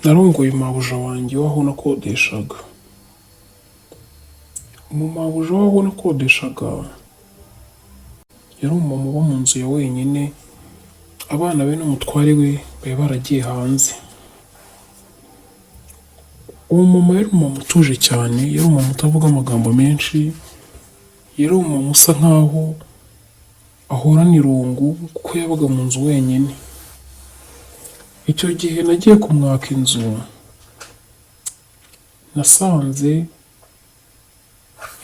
narongoye mabuja wanjye waho nakodeshaga. Mabuja waho nakodeshaga yari umumama uba mu nzu ya wenyine, abana be n'umutware we bari baragiye hanze. Uwo mama yari umumama utuje cyane, yari umumama utavuga amagambo menshi, yari umumama usa nkaho ahorana irungu kuko yabaga mu nzu wenyine. Icyo gihe nagiye kumwaka inzu, nasanze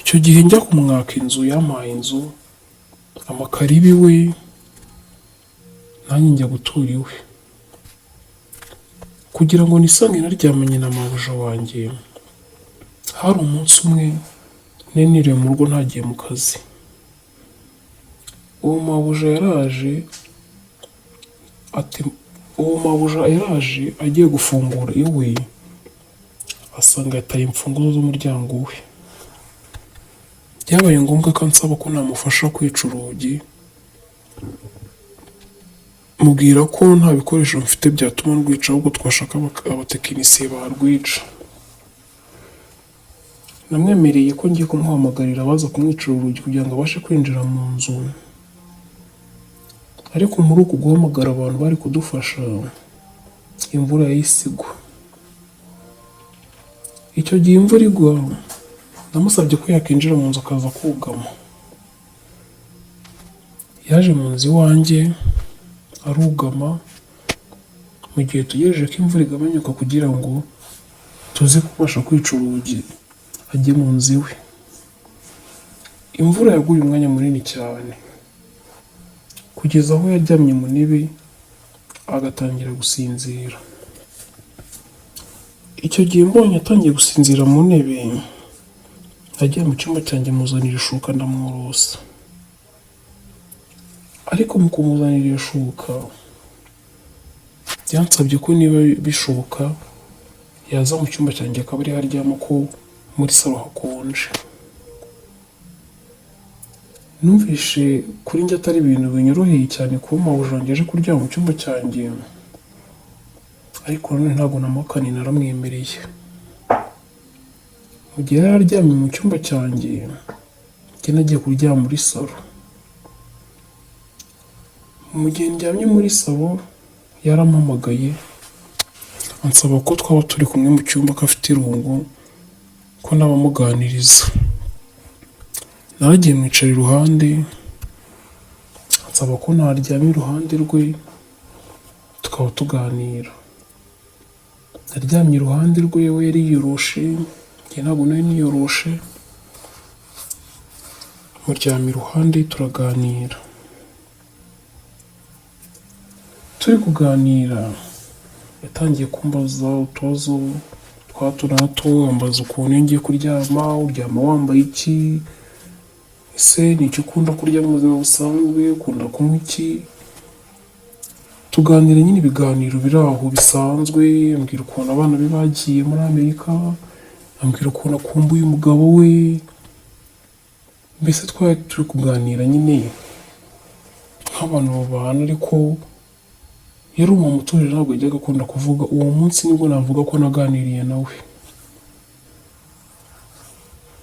icyo gihe njya kumwaka inzu yampaye inzu amakaro iwe, nanjye njya gutura iwe. Kugira ngo nisange naryamanye na mabuja wanjye, hari umunsi umwe niriwe mu rugo ntagiye mu kazi. Uwo mabuja yaraje agiye gufungura iwe, asanga yataye imfunguzo z'umuryango we. Byabaye ngombwa ko ansaba ko namufasha kwica urugi, mubwira ko nta bikoresho mfite byatuma rwica, ahubwo twashaka abatekinisiye barwica. Namwemereye ko ngiye kumuhamagarira abaza kumwicira urugi kugira ngo abashe kwinjira mu nzu. Ariko muri uku guhamagara abantu bari kudufasha, imvura yahise igwa. Icyo gihe imvura igwa, namusabye ko yakinjira mu nzu akaza kugama. Yaje mu nzu iwanjye arugama, mu gihe tugejeje ko imvura igabanyuka kugira ngo tuze kubasha kwica urugi ajye mu nzu iwe. Imvura yaguye umwanya munini cyane, kugeza aho yaryamye mu ntebe agatangira gusinzira. Icyo gihe mbonye atangiye gusinzira mu ntebe, nagiye mu cyumba cyanjye muzanira ishuka ndamworosa. Ariko mu kumuzanira iyo shuka, byansabye ko niba bishoboka yaza mu cyumba cyanjye akaba ari haryama ko muri salo hakonje. Numvishe kuri njye atari ibintu binyoroheye cyane kuba mabuja wanjye aje kuryama mu cyumba cyanjye, ariko nanone ntabwo namuhakaniye, naramwemereye. Mu gihe yari aryamye mu cyumba cyanjye, njye nagiye kuryama muri salo. Mu gihe ndyamye muri salo yarampamagaye ansaba ko twaba turi kumwe mu cyumba ko afite irungu, ko nabamuganiriza. Naragiye mwicara iruhande, ansaba ko naryama iruhande rwe tukaba tuganira. Naryamye iruhande rwe, we yari yiyoroshe, njye ntabwo nari niyoroshe. Muryama iruhande turaganira. Turi kuganira yatangiye kumbaza utubazo twa hato na hato, ambaza ukuntu iyo ngiye kuryama, uryama wambaye iki, ese ni icyo ukunda kurya mu buzima busanzwe, ukunda kunywa iki. Tuganira nyine ibiganiro biri aho bisanzwe, ambwira ukuntu abana be bagiye muri Amerika, ambwira ukuntu akumbuye umugabo we. Mbese twari turi kuganira nyine nk'abantu babana, ariko yari umuntu utuje, ntabwo yajyaga akunda kuvuga. Uwo munsi nibwo navuga ko naganiriye nawe.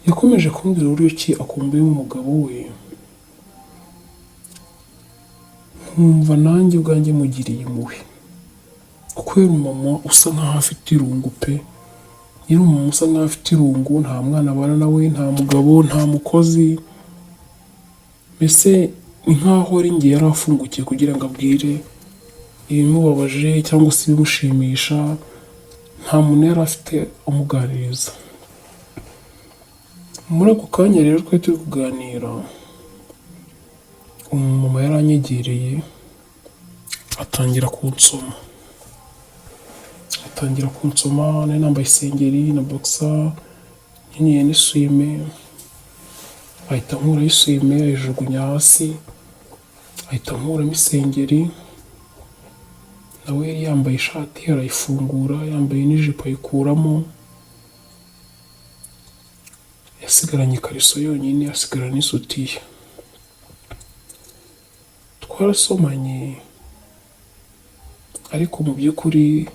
Yakomeje kumbwira uburyo ki akumbuye umugabo we, nkumva nanjye ubwanjye mugiriye impuhwe, kuko yari umumama usa nkaho afite irungu pe. Yari umumama usa nkaho afite irungu, nta mwana abana nawe, nta mugabo, nta mukozi. Mbese ni nkaho ari njye yari afungukiye kugira ngo abwire ibimubabaje cyangwa se ibimushimisha. Nta muntu yari afite umuganiriza. Muri ako kanya rero twari turi kuganira, umumama yaranyegereye atangira kunsoma. Nari nambaye isengeri na boxer, nkenyeye n'isume. Ahita ankuraho isume ayijugunya hasi, ahita ankuramo isengeri. Nawe yari yambaye ishati arayifungura, yambaye n'ijipo ayikuramo. Yasigaranye ikariso yonyine, asigara n'isutiye. Twarasomanye, ariko mu by'ukuri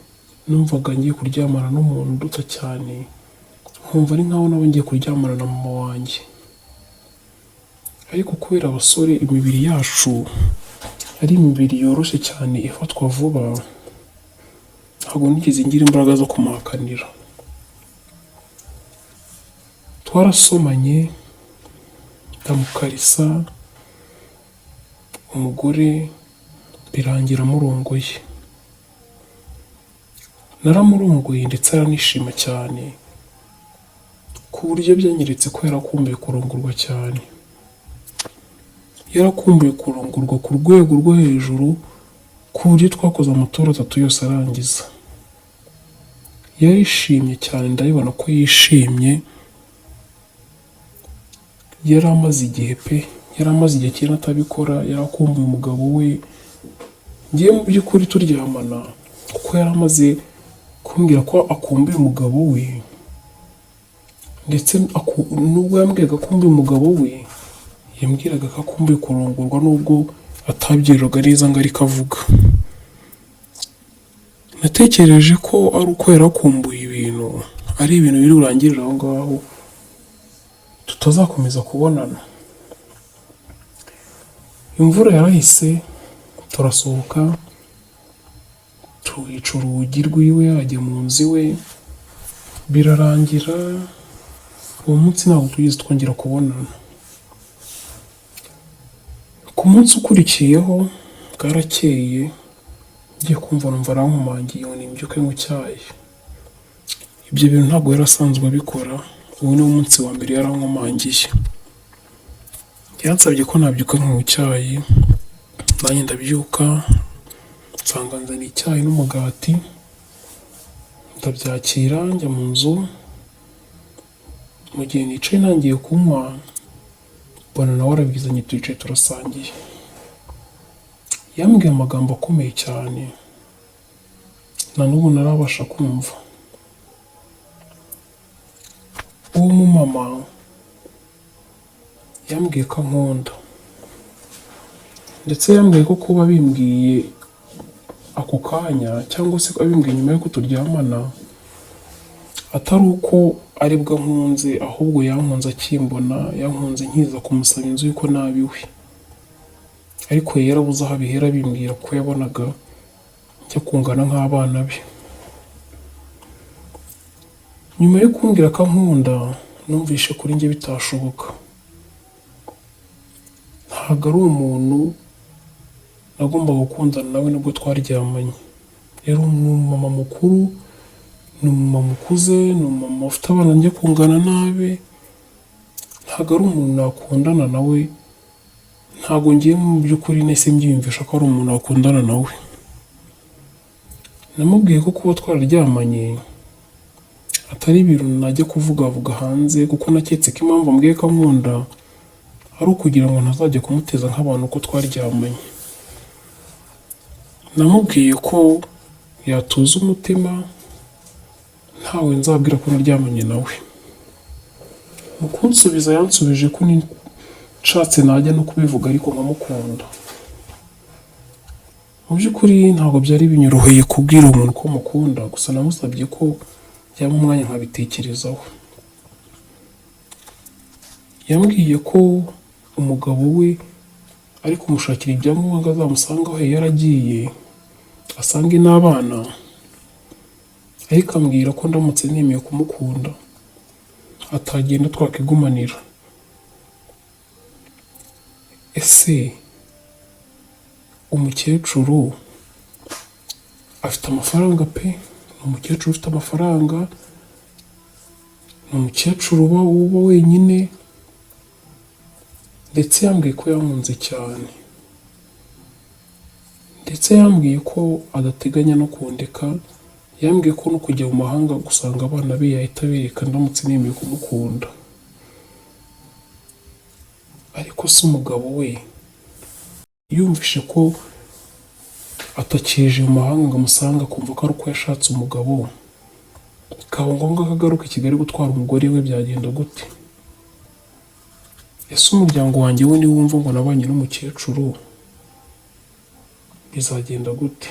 numvaga ngiye kuryamana n'umuntu uduta cyane, nkumva ari nkaho nawe ngiye kuryamana na mama wanjye. Ariko kubera abasore imibiri yacu ari imibiri yoroshye cyane ifatwa vuba, ntabwo nigeze ngira imbaraga zo kumuhakanira. Twarasomanye ndamukarisa umugore birangira murongoye. Naramurongoye ndetse aranishima cyane, ku buryo byanyeretse ko yarakumbuye kurongorwa cyane. Yarakumbuye kurongorwa ku rwego rwo hejuru, ku buryo twakoze amatora 3 yose arangiza. Yarishimye cyane, ndabibona ko yishimye. Yari amaze igihe kinini atabikora, yarakumbuye umugabo we. Ngiye mu by'ukuri turyamana, kuko yari amaze kumbwira ko akumbuye umugabo we, ndetse nubwo yambwiraga ko akumbuye umugabo we, yambwiraga ko akumbuye kurongorwa nubwo atabyeraga neza ngo ariko avuga. Natekereje ko ari uko yarakumbuye ibintu, ari ibintu biri burangirire aho ngaho, tutazakomeza kubonana. Imvura yarahise, turasohoka tuhica urugi rwiwe, ajya mu nzu iwe, birarangira. Uwo munsi ntabwo tugeze twongera kubonana. Ku munsi ukurikiyeho bwarakeye, ngiye kumva numva arankomangiye ngo nimbyuke mu cyayi. Ibyo bintu ntabwo yari asanzwe abikora, ubu ni umunsi wa mbere yarankomangiye. Yansabye ko nabyuka mu cyayi, nanjye ndabyuka, nsanga nzaniye icyayi n'umugati, ndabyakira njya mu nzu. Mu gihe nicaye ntangiye kunywa, mbona nawe arabizanye, twicaye turasangiye. Yambwiye amagambo akomeye cyane, na n'ubu narabasha kumva. Uwo mumama yambwiye ko ankunda, ndetse yambwiye ko kuba bimbwiye ako kanya, cyangwa se abimbwiye nyuma y'uko turyamana, atari uko aribwo ankunze, ahubwo yankunze akimbona, yankunze nkiza kumusaba inzu yuko nabiwe. Ariko yarabuze aho abihera bimbwira ko yabonaga njya kungana nk'abana be. Nyuma yo kumbwira ko ankunda, numvishe kuri njye bitashoboka. Ntabwo ari umuntu nagombaga gukundana nawe nubwo twaryamanye. Yari umumama mukuru, ni umumama ukuze, ni umumama ufite abana njya kungana nabe. Ntabwo ari umuntu nakundana nawe, ntabwo ngiye mu by'ukuri nahise mbyiyumvisha ko ari umuntu wakundana nawe. Namubwiye ko kuba twararyamanye atari ibintu najya kuvugavuga hanze, kuko naketse ko impamvu ambwiye ko ankunda ari ukugira ngo ntazajya kumuteza nk'abantu ko twaryamanye. Namubwiye ko yatuza umutima, ntawe nzabwira ko naryamanye nawe. Mu kunsubiza yansubije ko nshatse najya no kubivuga ariko nkamukunda. Mu by'ukuri ntabwo byari binyoroheye kubwira umuntu ko mukunda, gusa namusabye ko yaba umwanya nkabitekerezaho. Yambwiye ko umugabo we ari kumushakira ibyangombwa ngo azamusanga aho yaragiye, asange n'abana, ariko ambwira ko ndamutse nemeye kumukunda atagenda twakigumanira. Ese umukecuru afite amafaranga pe, ni umukecuru ufite amafaranga, ni umukecuru uba wenyine, ndetse yambwiye ko yankunze cyane, ndetse yambwiye ko adateganya no kundeka. Yambwiye ko no kujya mu mahanga gusanga abana be yahita bereka ndamutse nemeye kumukunda. Ariko se umugabo we yumvishe ko atakije mu mahanga ngo amusanga, akumva ko ari uko yashatse umugabo, bikaba ngombwa ko agaruka i Kigali gutwara umugore we, byagenda gute? Ese umuryango wanjye we niwumva ngo nabanye n'umukecuru, bizagenda gute?